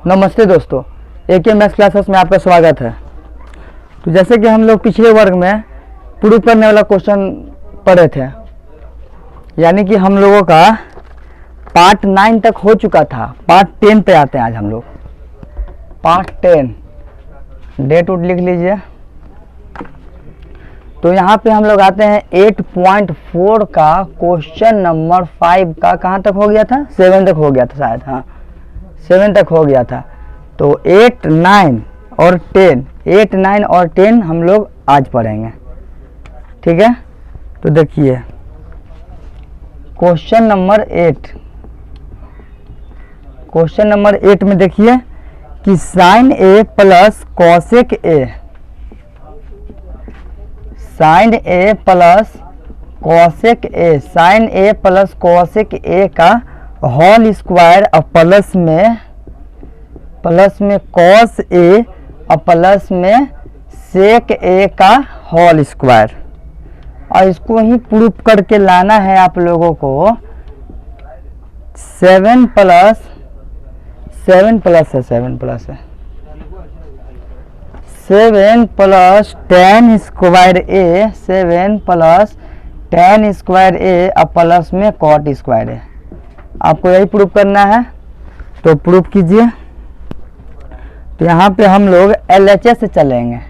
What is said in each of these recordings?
नमस्ते दोस्तों, AK maths classes में आपका स्वागत है। तो जैसे कि हम लोग पिछले वर्ग में प्रूव करने वाला क्वेश्चन पढ़े थे, यानी कि हम लोगों का पार्ट 9 तक हो चुका था। पार्ट 10 पे आते हैं आज हम लोग। पार्ट 10 डेट उट लिख लीजिए। तो यहाँ पे हम लोग आते हैं 8.4 का क्वेश्चन नंबर 5 का। कहाँ तक हो गया था? 7 तक हो गया था शायद। हाँ, 7 तक हो गया था। तो 8, 9 और 10, 8, 9 और 10 हम लोग आज पढ़ेंगे, ठीक है। तो देखिए क्वेश्चन नंबर 8। क्वेश्चन नंबर 8 में देखिए कि sine A plus cosec A, sine A plus cosec A, sine A plus cosec A का होल स्क्वायर और प्लस में कॉस ए और प्लस में सेक ए का होल स्क्वायर, और इसको ही प्रूफ करके लाना है आप लोगों को। 7 प्लस है 7 प्लस tan स्क्वायर ए, 7 प्लस tan स्क्वायर ए और प्लस में कॉट स्क्वायर ए। आपको यही प्रूफ करना है, तो प्रूफ कीजिए। तो यहाँ पे हम लोग LHS से चलेंगे।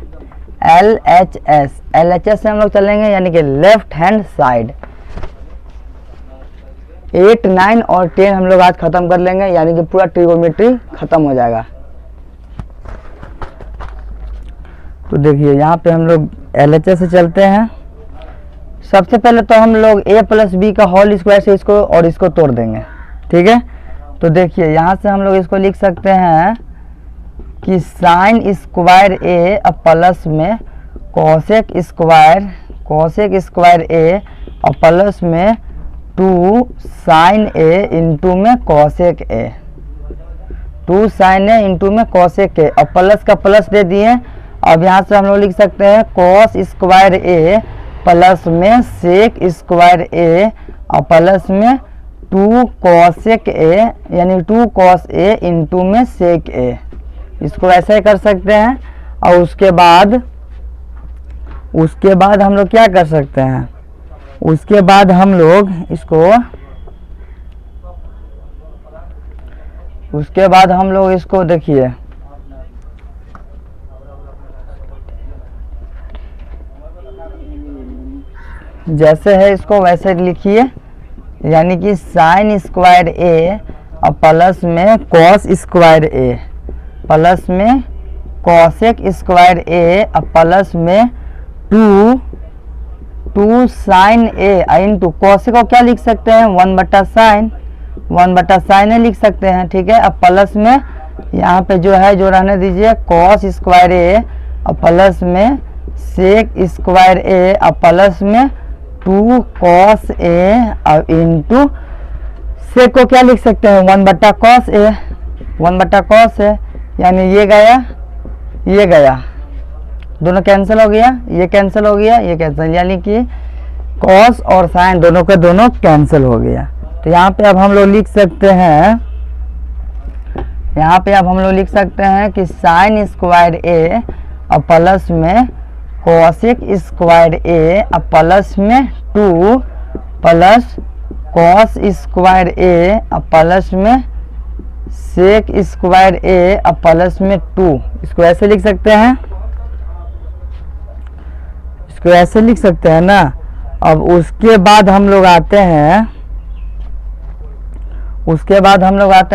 LHS से हम लोग चलेंगे, यानी कि लेफ्ट हैंड साइड। 8, 9 और 10 हम लोग आज खत्म कर लेंगे, यानी कि पूरा ट्रिगोनोमेट्री खत्म हो जाएगा। तो देखिए यहाँ पे हम लोग LHS से चलते हैं। सबसे पहले तो हम लोग a प्लस बी का होल स्क्वायर से इसको और इसको तोड़ देंगे, ठीक है। तो देखिए यहाँ से हम लोग इसको लिख सकते हैं कि साइन स्क्वायर ए और प्लस में कॉसेक स्क्वायर ए और प्लस में 2 साइन ए इंटू में cosec A, 2 sine A into में कॉसेक ए, और प्लस का प्लस दे दिए। अब यहाँ से हम लोग लिख सकते हैं कॉस स्क्वायर ए प्लस में सेक स्क्वायर ए और प्लस में 2 कॉसेक ए, यानी 2 कॉस ए इंटू में सेक ए। इसको ऐसे कर सकते हैं। और उसके बाद हम लोग क्या कर सकते हैं? उसके बाद हम लोग इसको देखिए, जैसे है इसको वैसे लिखिए, यानी कि साइन स्क्वायर ए और प्लस में कॉस स्क्वायर ए प्लस में कॉसेक स्क्वायर ए और प्लस में 2 साइन ए इंटू कॉसेक को क्या लिख सकते हैं? 1/साइन ए लिख सकते हैं, ठीक है। अब प्लस में यहाँ पे जो है जो रहने दीजिए कॉस स्क्वायर ए और प्लस में सेक स्क्वायर ए और प्लस में 2 कॉस ए और इंटू सेक को क्या लिख सकते हैं? 1/cos ए, यानी ये गया, दोनों कैंसिल हो गया, ये कैंसिल हो गया, ये कैंसिल, यानी कि कॉस और साइन दोनों का दोनों कैंसिल हो गया। तो यहाँ पे अब हम लोग लिख सकते हैं, कि साइन स्क्वायर ए और प्लस में कॉसेक स्क्वायर ए और प्लस में 2 प्लस कॉस स्क्वायर ए और प्लस में सेक स्क्वायर ए और प्लस में 2। इसको ऐसे लिख सकते हैं, ना। अब उसके बाद हम लोग आते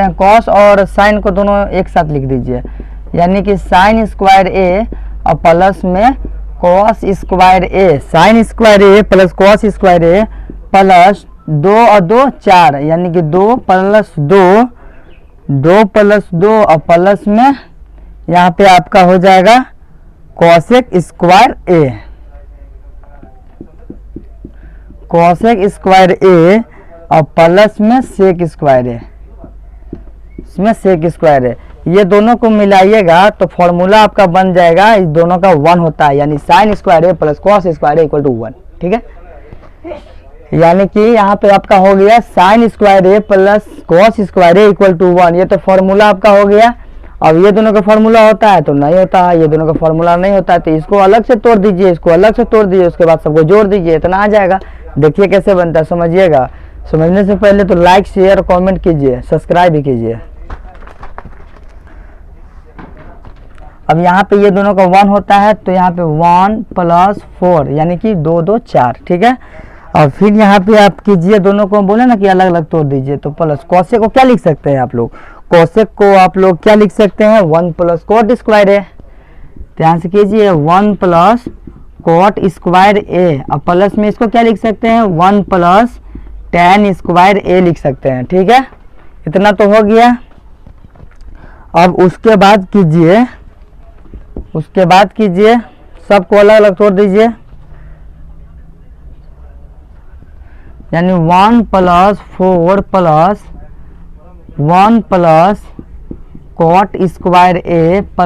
हैं कॉस और साइन को दोनों एक साथ लिख दीजिए, यानी कि साइन स्क्वायर ए और प्लस में cos square A, sign square A plus cos square A plus 2 और 2 4, यानी कि 2 प्लस 2 और प्लस में यहाँ पे आपका हो जाएगा कॉसेक स्क्वायर ए और प्लस में सेक स्क्वायर ए, इसमें सेक स्क्वायर ए। ये दोनों को मिलाइएगा तो फॉर्मूला आपका बन जाएगा, इस दोनों का 1 होता है, यानी sine square A plus cos square A equal to 1, ठीक है। यानी कि यहाँ पे आपका हो गया sine square A plus cos square A equal to 1, ये तो फॉर्मूला आपका हो गया। अब ये दोनों का फॉर्मूला होता है तो नहीं होता है, ये दोनों का फॉर्मूला नहीं होता है तो इसको अलग से तोड़ दीजिए, इसको अलग से तोड़ दीजिए, उसके बाद सबको जोड़ दीजिए, इतना आ जाएगा। देखिए कैसे बनता है, समझिएगा। समझने से पहले तो लाइक शेयर कमेंट कीजिए, सब्सक्राइब भी कीजिए। अब यहाँ पे ये दोनों का 1 होता है तो यहाँ पे 1 + 4 यानी कि 2 2 4, ठीक है। और फिर यहाँ पे आप कीजिए, दोनों को बोले ना कि अलग अलग तोड़ दीजिए, तो प्लस कॉसेक को क्या लिख सकते हैं आप लोग, कॉसेक को आप लोग क्या लिख सकते हैं, 1 + cot स्क्वायर ए। ध्यान से कीजिए, 1 + cot स्क्वायर ए। अब प्लस में इसको क्या लिख सकते हैं, 1 + tan स्क्वायर ए लिख सकते हैं, ठीक है। इतना तो हो गया। अब उसके बाद कीजिए सबको अलग अलग तोड़ दीजिए, यानी 1 + 4 + 1 + cot स्क्वायर ए +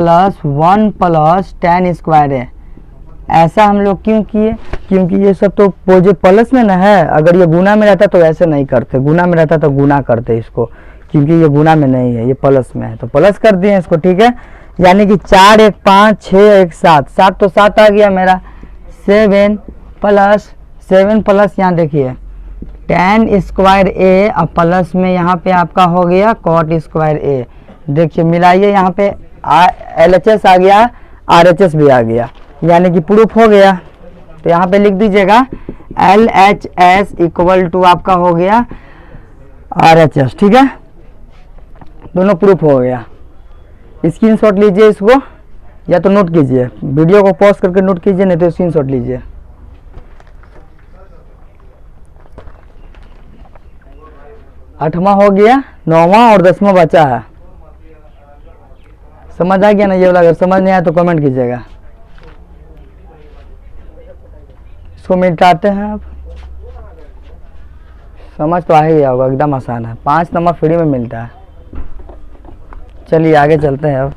1 + tan स्क्वायर ए। ऐसा हम लोग क्यों किए, क्योंकि ये सब तो पोजे प्लस में ना है। अगर ये गुना में रहता तो ऐसे नहीं करते, गुना में रहता तो गुना करते इसको, क्योंकि ये गुना में नहीं है, ये प्लस में है तो प्लस कर दिए इसको, ठीक है। यानी कि 4 1 5 6 1 7, 7 तो 7 आ गया मेरा, 7 + यहाँ देखिए tan स्क्वायर ए। अब प्लस में यहाँ पे आपका हो गया cot स्क्वायर ए। देखिए मिलाइए, यहाँ पे LHS आ गया, RHS भी आ गया, यानी कि प्रूफ हो गया। तो यहाँ पे लिख दीजिएगा LHS = आपका हो गया RHS, ठीक है। दोनों प्रूफ हो गया। स्क्रीनशॉट लीजिए इसको, या तो नोट कीजिए, वीडियो को पॉज करके नोट कीजिए, नहीं तो स्क्रीनशॉट लीजिए। आठवां हो गया, 9वां और 10वां बचा है। समझ आ गया ना ये वाला? अगर समझ नहीं आया तो कमेंट कीजिएगा। इसको मिटाते हैं अब, समझ तो आ ही गया होगा, एकदम आसान है। 5 नंबर फ्री में मिलता है। चलिए आगे चलते हैं अब।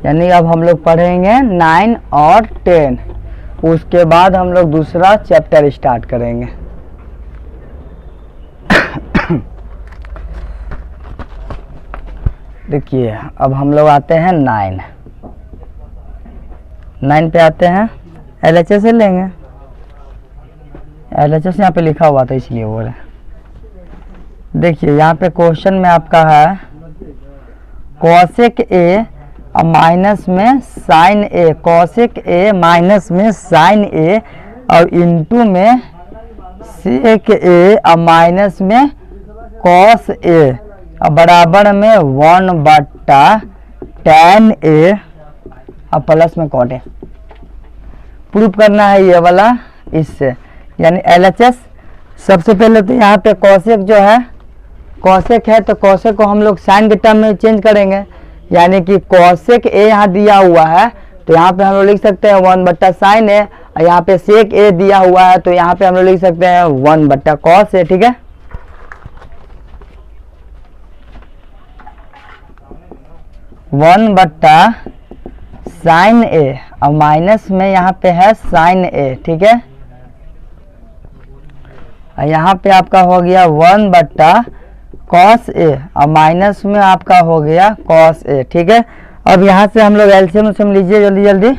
यानी अब हम लोग पढ़ेंगे 9 और 10, उसके बाद हम लोग दूसरा चैप्टर स्टार्ट करेंगे। देखिए अब हम लोग आते हैं 9 पे आते हैं। LHS से लेंगे, LHS यहाँ पे लिखा हुआ था इसलिए बोले। देखिए यहाँ पे क्वेश्चन में आपका है cosec A अब माइनस में sine A, cosec A minus में साइन ए और इंटू में sec A अब माइनस में cos A अब बराबर में 1/tan A अब प्लस में cot A। प्रूफ करना है ये वाला इससे, यानी LHS। सबसे पहले तो यहाँ पे cosec जो है, cosec है तो cosec को हम लोग साइन के टर्म में चेंज करेंगे, यानी कि cosec A यहाँ दिया हुआ है तो यहाँ पे हम लोग लिख सकते हैं 1/sin A, और यहाँ पे sec A दिया हुआ है तो यहाँ पे हम लोग लिख सकते हैं 1/cos A, ठीक है। वन बट्टा साइन ए और माइनस में यहाँ पे है साइन ए, ठीक है। और यहाँ पे आपका हो गया 1/cos A और माइनस में आपका हो गया cos A, ठीक है। अब यहाँ से हम लोग एलसीएम लीजिए, जल्दी जल्दी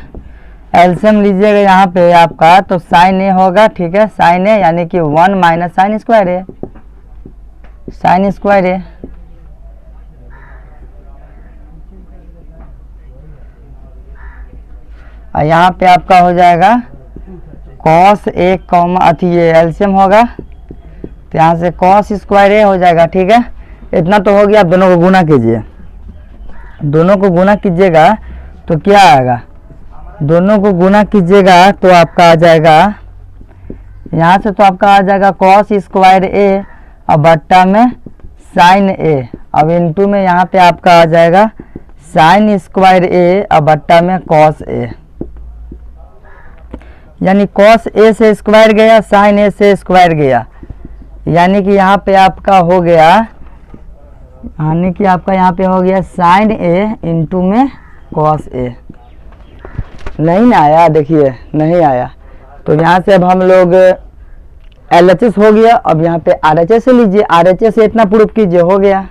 एलसीएम लीजिएगा। यहाँ पे आपका तो साइन ए होगा, ठीक है, साइन ए यानी कि 1 - sin स्क्वायर ए, sin स्क्वायर ए। और यहाँ पे आपका हो जाएगा cos A अथी ये एलसीएम होगा तो यहाँ से cos स्क्वायर ए हो जाएगा, ठीक है। इतना तो हो गया। आप दोनों को गुना कीजिए, दोनों को गुना कीजिएगा तो क्या आएगा, दोनों को गुना कीजिएगा तो आपका आ जाएगा, यहाँ से तो आपका आ जाएगा cos स्क्वायर ए और बट्टा में साइन ए, अब इंटू में यहाँ पे आपका आ जाएगा साइन स्क्वायर ए और बट्टा में cos ए, यानी cos ए से स्क्वायर गया, साइन ए से स्क्वायर गया, यानी कि यहाँ पे आपका हो गया, यानी कि आपका यहाँ पे हो गया साइन ए इंटू में cos ए। नहीं ना आया, देखिए नहीं आया। तो यहाँ से अब हम लोग LHS हो गया। अब यहाँ पे RHS लीजिए, RHS से इतना प्रूफ कीजिए, हो गया।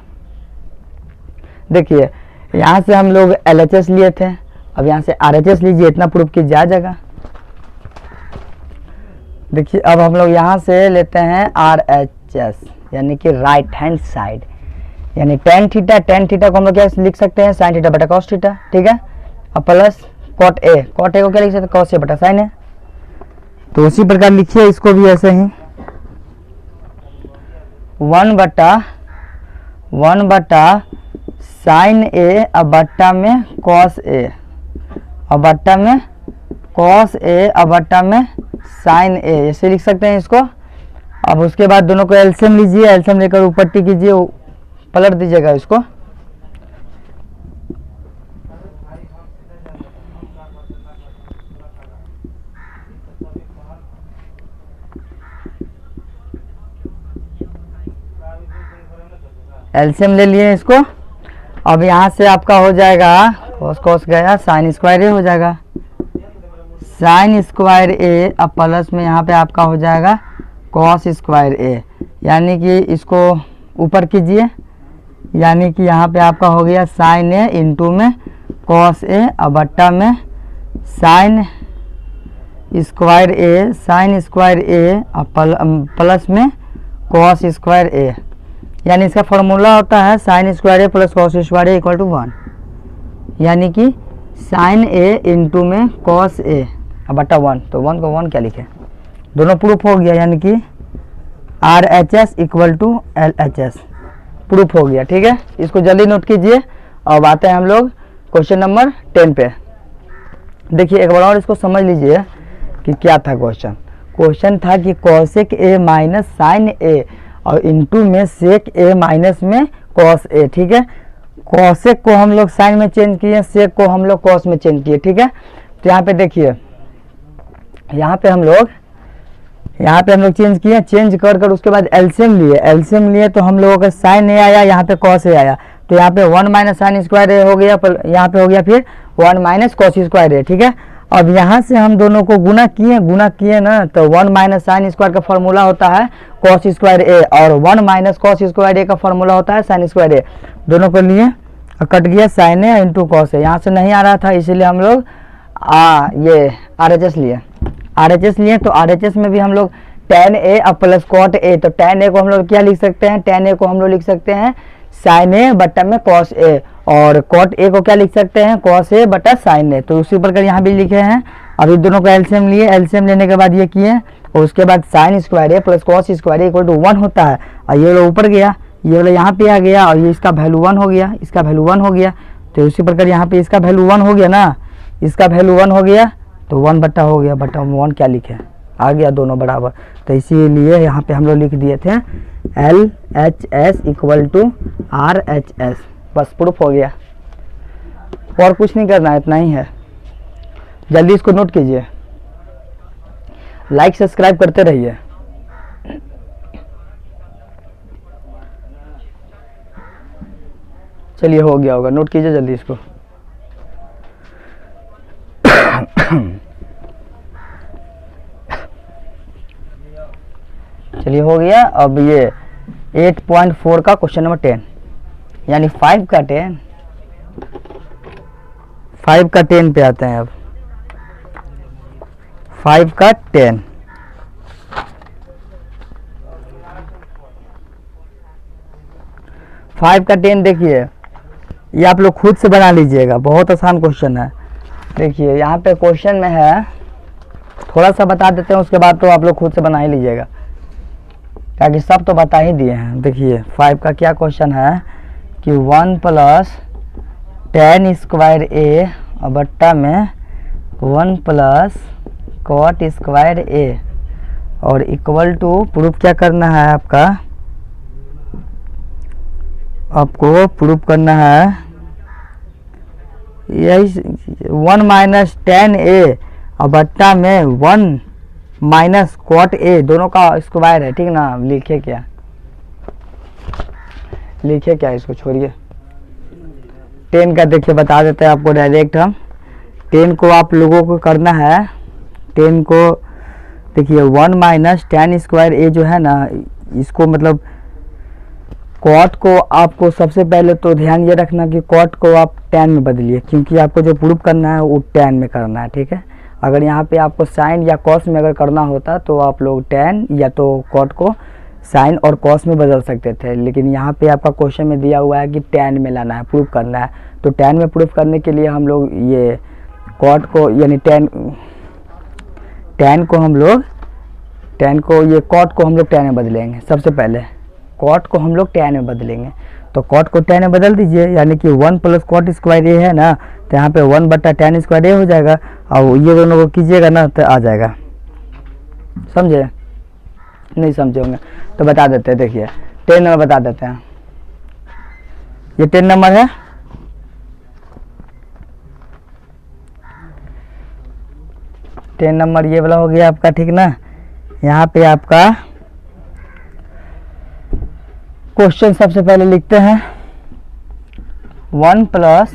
देखिए यहाँ से हम लोग LHS लिए थे, अब यहाँ से RHS लीजिए, इतना प्रूफ कीजिए, आ जाएगा। देखिए अब हम लोग यहाँ से लेते हैं RHS यानी कि राइट हैंड साइड, यानी tan थीटा, tan थीटा को हम लोग क्या लिख सकते हैं, sin थीटा बटा cos थीटा, ठीक है। अब प्लस cot A को क्या लिख सकते हैं, cos A बटा sin A। तो उसी प्रकार लिखिए इसको भी ऐसे ही 1 बटा sin A अब बट्टा में cos A और बट्टा में cos A और बट्टा में sin A, ऐसे लिख सकते हैं इसको। अब उसके बाद दोनों को एलसीएम लीजिए, एलसीएम लेकर ऊपर टी कीजिए, पलट दीजिएगा इसको। एलसीएम ले लिए इसको। अब यहाँ से आपका हो जाएगा cos cos गया, sin स्क्वायर ए हो जाएगा, sin स्क्वायर ए अब प्लस में यहाँ पे आपका हो जाएगा cos स्क्वायर ए, यानी कि इसको ऊपर कीजिए, यानी कि यहाँ पे आपका हो गया sin ए इंटू में cos ए और बट्टा में sin स्क्वायर ए और प्लस में cos स्क्वायर ए, यानी इसका फॉर्मूला होता है sin square A plus cos square A equal to 1, यानी कि sin ए इंटू में cos ए बटा 1, तो 1 को 1 क्या लिखे, दोनों प्रूफ हो गया, यानी कि RHS equal to LHS proof हो गया, ठीक है। इसको जल्दी नोट कीजिए। अब आते हैं हम लोग क्वेश्चन नंबर 10 पे। देखिए एक बार और इसको समझ लीजिए कि क्या था क्वेश्चन। क्वेश्चन था कि cosec A minus sine A और इंटू में sec A माइनस में cos A, ठीक है। cosec को हम लोग साइन में चेंज किए, sec को हम लोग cos में चेंज किए, ठीक है। तो यहाँ पे देखिए, यहाँ पे हम लोग चेंज किए, चेंज कर उसके बाद एलसीएम लिए तो हम लोगों का साइन ए आया, यहाँ पे cos ए आया, तो यहाँ पे 1 माइनस साइन स्क्वायर ए हो गया, यहाँ पे हो गया फिर 1 माइनस cos स्क्वायर ए, ठीक है। अब यहाँ से हम दोनों को गुना किए ना, तो 1 माइनस साइन स्क्वायर का फॉर्मूला होता है cos स्क्वायर ए और 1 माइनस cos स्क्वायर ए का फॉर्मूला होता है साइन स्क्वायर ए। दोनों को लिए कट गया साइन ए इंटू cos ए, यहाँ से नहीं आ रहा था इसीलिए हम लोग ये RHS लिए। तो RHS में भी हम लोग tan A और प्लस cot A, तो tan A को हम लोग क्या लिख सकते हैं, tan A को हम लोग लिख सकते हैं sin A बट्टा में cos A और cot A को क्या लिख सकते हैं, cos A बटा sin A। तो उसी प्रकार यहाँ भी लिखे हैं। अभी दोनों को एलसीएम लिए, एलसीएम लेने के बाद ये किए और उसके बाद sin square A plus cos square A equal to 1 होता है, और ये वाला ऊपर गया, ये वाला यहाँ पे आ गया और ये इसका वैल्यू 1 हो गया, इसका वैल्यू 1 हो गया। तो उसी प्रकार यहाँ पे इसका वैल्यू 1 हो गया ना, इसका वैल्यू 1 हो गया, तो 1 बट्टा हो गया, बट्टा 1 क्या लिखे, आ गया दोनों बराबर। तो इसीलिए यहाँ पे हम लोग लिख दिए थे LHS इक्वल टू RHS, बस प्रूफ हो गया, और कुछ नहीं करना है, इतना ही है। जल्दी इसको नोट कीजिए, लाइक सब्सक्राइब करते रहिए। चलिए हो गया होगा, नोट कीजिए जल्दी इसको। चलिए हो गया। अब ये 8.4 का क्वेश्चन नंबर 10, यानी 5 का 10 पे आते हैं। अब 5 का 10, देखिए ये आप लोग खुद से बना लीजिएगा, बहुत आसान क्वेश्चन है। देखिए यहाँ पे क्वेश्चन में है, थोड़ा सा बता देते हैं, उसके बाद तो आप लोग खुद से बना ही लीजिएगा, ताकि सब तो बता ही दिए हैं। देखिए 5 का क्या क्वेश्चन है कि 1 प्लस tan स्क्वायर ए और बट्टा में 1 प्लस cot स्क्वायर ए और इक्वल टू, प्रूफ क्या करना है आपको प्रूफ करना है यही 1 माइनस tan ए और बट्टा में 1 माइनस cot ए, दोनों का स्क्वायर है, ठीक ना। लिखे क्या इसको छोड़िए, 10 का देखिए बता देते हैं आपको डायरेक्ट हम। 10 को आप लोगों को करना है, 10 को देखिए 1 माइनस टेन स्क्वायर ए जो है ना, इसको मतलब कॉट को आपको सबसे पहले तो ध्यान ये रखना कि कॉट को आप टेन में बदलिए, क्योंकि आपको जो प्रूफ करना है वो टेन में करना है, ठीक है। अगर यहाँ पे आपको साइन या कॉस में अगर करना होता तो आप लोग टेन या तो कॉट को साइन और कॉस में बदल सकते थे, लेकिन यहाँ पे आपका क्वेश्चन में दिया हुआ है कि टेन में लाना है, प्रूफ करना है। तो टेन में प्रूफ करने के लिए हम लोग ये कॉट को यानी टेन को ये कॉट को हम लोग टेन में बदलेंगे। सबसे पहले कॉट को हम लोग टेन में बदलेंगे, तो कॉट को टेन में बदल दीजिए, यानी कि 1 प्लस कॉट स्क्वायर ए है ना, तो यहाँ पे 1 बटा टेन स्क्वायर ए हो जाएगा, और ये दोनों को कीजिएगा ना तो आ जाएगा। समझे? नहीं समझे होंगे तो बता देते हैं। देखिए 10 नंबर बता देते हैं, ये 10 नंबर है, टेन नंबर ये वाला हो गया आपका, ठीक ना। यहाँ पे आपका क्वेश्चन सबसे पहले लिखते हैं 1 प्लस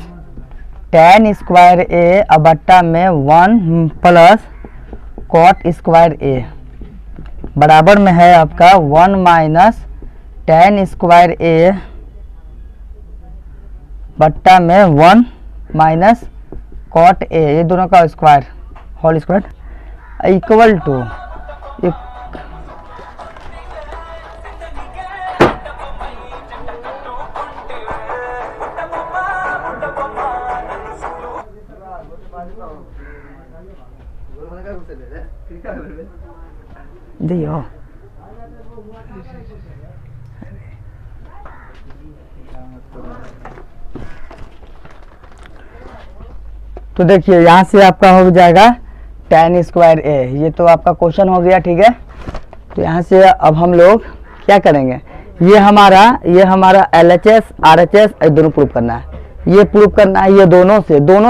टेन स्क्वायर ए बट्टा में 1 प्लस कॉट स्क्वायर ए बराबर में है आपका 1 माइनस टेन स्क्वायर ए बट्टा में 1 माइनस कॉट ए, ये दोनों का square whole square equal to दियो। तो देखिए यहाँ से आपका हो जाएगा टेन स्क्वायर ए, ये तो आपका क्वेश्चन हो गया, ठीक है। तो यहाँ से अब हम लोग क्या करेंगे, ये हमारा LHS RHS दोनों प्रूफ करना है, ये प्रूफ करना है, ये दोनों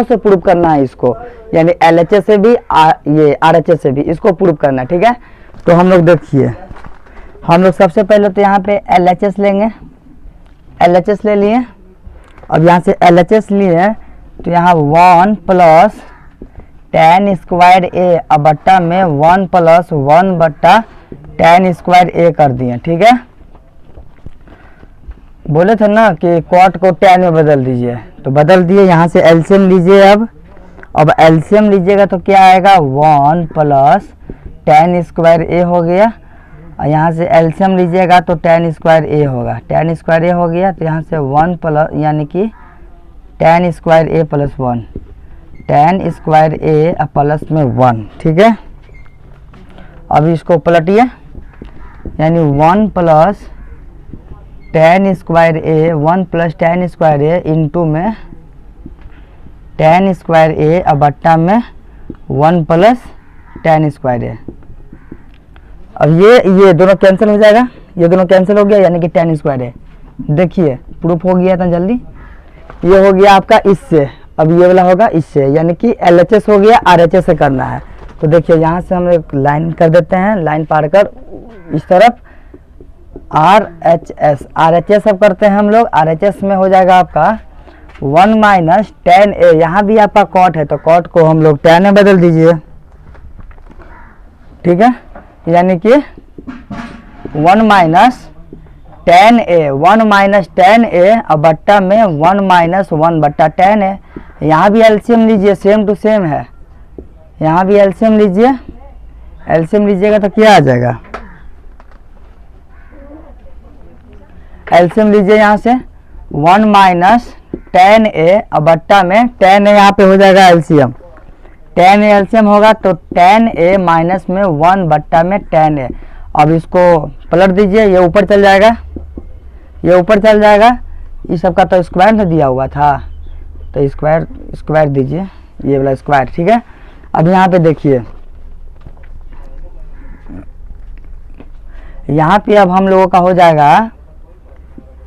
से प्रूफ करना है इसको, यानी LHS से भी ये RHS से भी इसको प्रूफ करना है, ठीक है। तो हम लोग देखिए, हम लोग सबसे पहले तो यहाँ पे LHS लेंगे, LHS ले लिए। अब यहाँ से LHS लिए तो यहाँ 1 प्लस टेन स्क्वायर ए बट्टा में 1 प्लस 1 बट्टा टेन स्क्वायर ए कर दिए, ठीक है। बोले थे ना कि कॉट को टेन में बदल दीजिए, तो बदल दिए। यहाँ से एलसीएम लीजिए, अब एलसीएम लीजिएगा तो क्या आएगा 1 प्लस टेन स्क्वायर ए हो गया, और यहाँ से एलसीएम लीजिएगा तो टेन स्क्वायर ए होगा, टेन स्क्वायर ए हो गया। तो यहाँ से 1 प्लस यानी कि ten square A plus 1, ten square A plus में 1, ठीक है। अब इसको पलटिए, यानी 1 प्लस टेन स्क्वायर ए, 1 प्लस टेन स्क्वायर ए इंटू में टेन स्क्वायर ए बट्टा में 1 प्लस टेन स्क्वायर ए। अब ये दोनों कैंसिल हो जाएगा, ये दोनों कैंसिल हो गया, यानी कि टेन स्क्वायर ए। देखिए प्रूफ हो गया था जल्दी, ये हो गया आपका इससे, अब ये वाला होगा इससे, यानी कि LHS हो गया, RHS से करना है। तो देखिए यहाँ से हम एक लाइन कर देते हैं, लाइन पार कर इस तरफ RHS अब करते हैं हम लोग। RHS में हो जाएगा आपका 1 माइनस टेन ए, यहाँ भी आपका कॉट है तो कॉट को हम लोग टेन में बदल दीजिए, ठीक है। यानी कि 1 माइनस टेन ए, 1 माइनस टेन ए बट्टा में 1 माइनस 1 बट्टा टेन ए। यहाँ भी एलसीएम लीजिए, सेम टू सेम है, यहाँ भी एलसीएम लीजिए, एलसीएम लीजिएगा तो क्या आ जाएगा, एलसीएम लीजिए यहाँ से 1 माइनस टेन ए बट्टा में टेन ए, यहाँ पे हो जाएगा एलसीएम, टेन ए एलसीएम होगा तो टेन ए माइनस में 1 बट्टा में टेन ए। अब इसको पलट दीजिए, ये ऊपर चल जाएगा, ये ऊपर चल जाएगा, इस सब का तो स्क्वायर में दिया हुआ था, तो स्क्वायर दीजिए, ये वाला स्क्वायर, ठीक है। अब यहाँ पे देखिए, यहाँ पे अब हम लोगों का हो जाएगा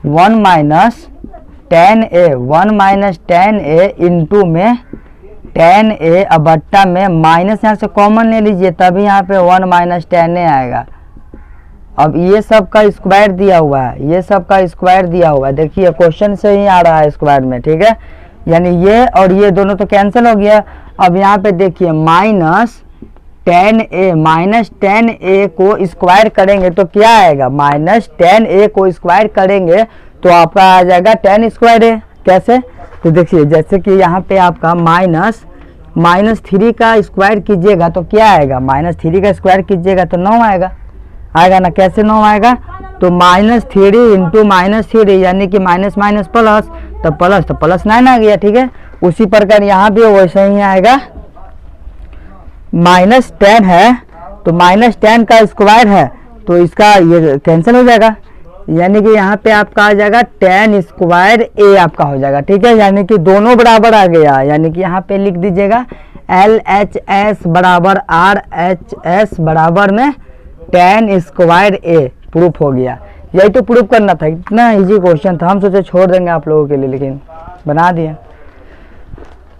1 माइनस टेन ए, 1 माइनस टेन ए इंटू में टेन ए बट्टा में माइनस यहाँ से कॉमन ले लीजिए, तभी यहाँ पे 1 माइनस टेन ए आएगा। अब ये सब का स्क्वायर दिया हुआ है, ये सब का स्क्वायर दिया हुआ है, देखिए क्वेश्चन से ही आ रहा है स्क्वायर में, ठीक है। यानी ये और ये दोनों तो कैंसिल हो गया। अब यहाँ पे देखिए माइनस -10a को स्क्वायर करेंगे तो क्या आएगा, -10a को स्क्वायर करेंगे तो आपका आ जाएगा 10 स्क्वायर a। कैसे, तो देखिए जैसे कि यहाँ पे आपका -3 का स्क्वायर कीजिएगा तो क्या आएगा, -3 का स्क्वायर कीजिएगा तो 9 आएगा ना। कैसे 9 आएगा, तो -3 इंटू -3 यानी कि माइनस माइनस प्लस, तो प्लस 9 आ गया। ठीक है, उसी प्रकार यहाँ भी वैसे ही आएगा। -10 है तो -10 का स्क्वायर है तो इसका ये कैंसिल हो जाएगा, यानी कि यहाँ पे आपका आ जाएगा 10 स्क्वायर a आपका हो जाएगा। ठीक है, यानी कि दोनों बराबर आ गया, यानी कि यहाँ पे लिख दीजिएगा LHS बराबर RHS बराबर में 10 स्क्वायर a। प्रूफ हो गया, यही तो प्रूफ करना था। इतना इजी क्वेश्चन था, हम सोचे छोड़ देंगे आप लोगों के लिए, लेकिन बना दिया।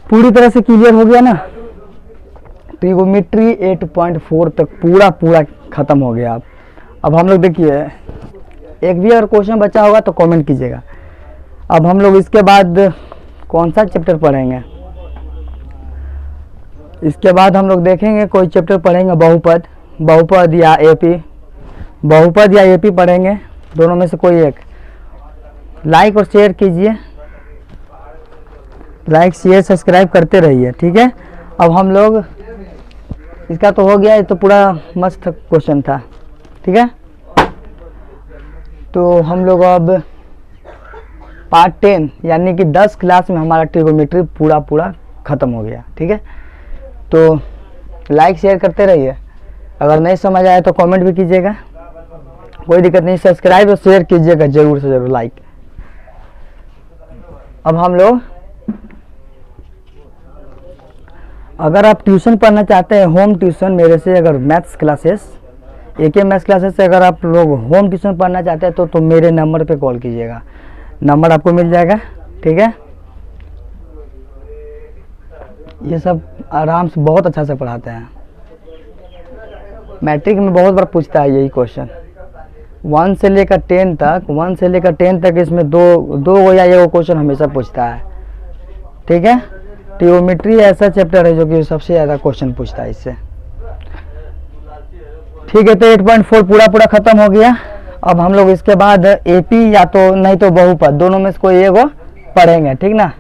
पूरी तरह से क्लियर हो गया ना। ट्रिगोमेट्री 8.4 तक पूरा खत्म हो गया। अब हम लोग देखिए, एक भी अगर क्वेश्चन बचा होगा तो कमेंट कीजिएगा। अब हम लोग इसके बाद कौन सा चैप्टर पढ़ेंगे, इसके बाद हम लोग देखेंगे कोई चैप्टर पढ़ेंगे बहुपद या एपी पढ़ेंगे, दोनों में से कोई एक। लाइक और शेयर कीजिए, लाइक शेयर सब्सक्राइब करते रहिए। ठीक है, अब हम लोग इसका तो हो गया, ये तो पूरा मस्त क्वेश्चन था। ठीक है, तो हम लोग अब पार्ट 10 यानी कि 10 क्लास में हमारा ट्रिगोमेट्री पूरा ख़त्म हो गया। ठीक है, तो लाइक शेयर करते रहिए, अगर नहीं समझ आया तो कमेंट भी कीजिएगा, कोई दिक्कत नहीं। सब्सक्राइब और शेयर कीजिएगा ज़रूर से ज़रूर, लाइक। अब हम लोग, अगर आप ट्यूशन पढ़ना चाहते हैं, होम ट्यूशन मेरे से, अगर maths classes AK maths classes से अगर आप लोग होम ट्यूशन पढ़ना चाहते हैं तो मेरे नंबर पे कॉल कीजिएगा, नंबर आपको मिल जाएगा। ठीक है, ये सब आराम से बहुत अच्छा से पढ़ाते हैं। मैट्रिक में बहुत बार पूछता है यही क्वेश्चन, 1 से लेकर 10 तक इसमें दो या एक क्वेश्चन हमेशा पूछता है। ठीक है, ट्रिगोमेट्री ऐसा चैप्टर है जो कि सबसे ज़्यादा क्वेश्चन पूछता है इससे। ठीक है, तो 8.4 पूरा खत्म हो गया। अब हम लोग इसके बाद AP या तो नहीं तो बहुपद, दोनों में से कोई एक पढ़ेंगे। ठीक ना,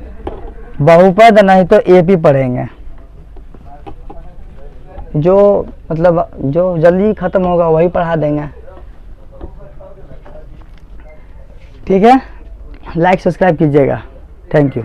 बहुपद नहीं तो AP पढ़ेंगे, जो मतलब जो जल्दी खत्म होगा वही पढ़ा देंगे। ठीक है, लाइक सब्सक्राइब कीजिएगा। Thank you.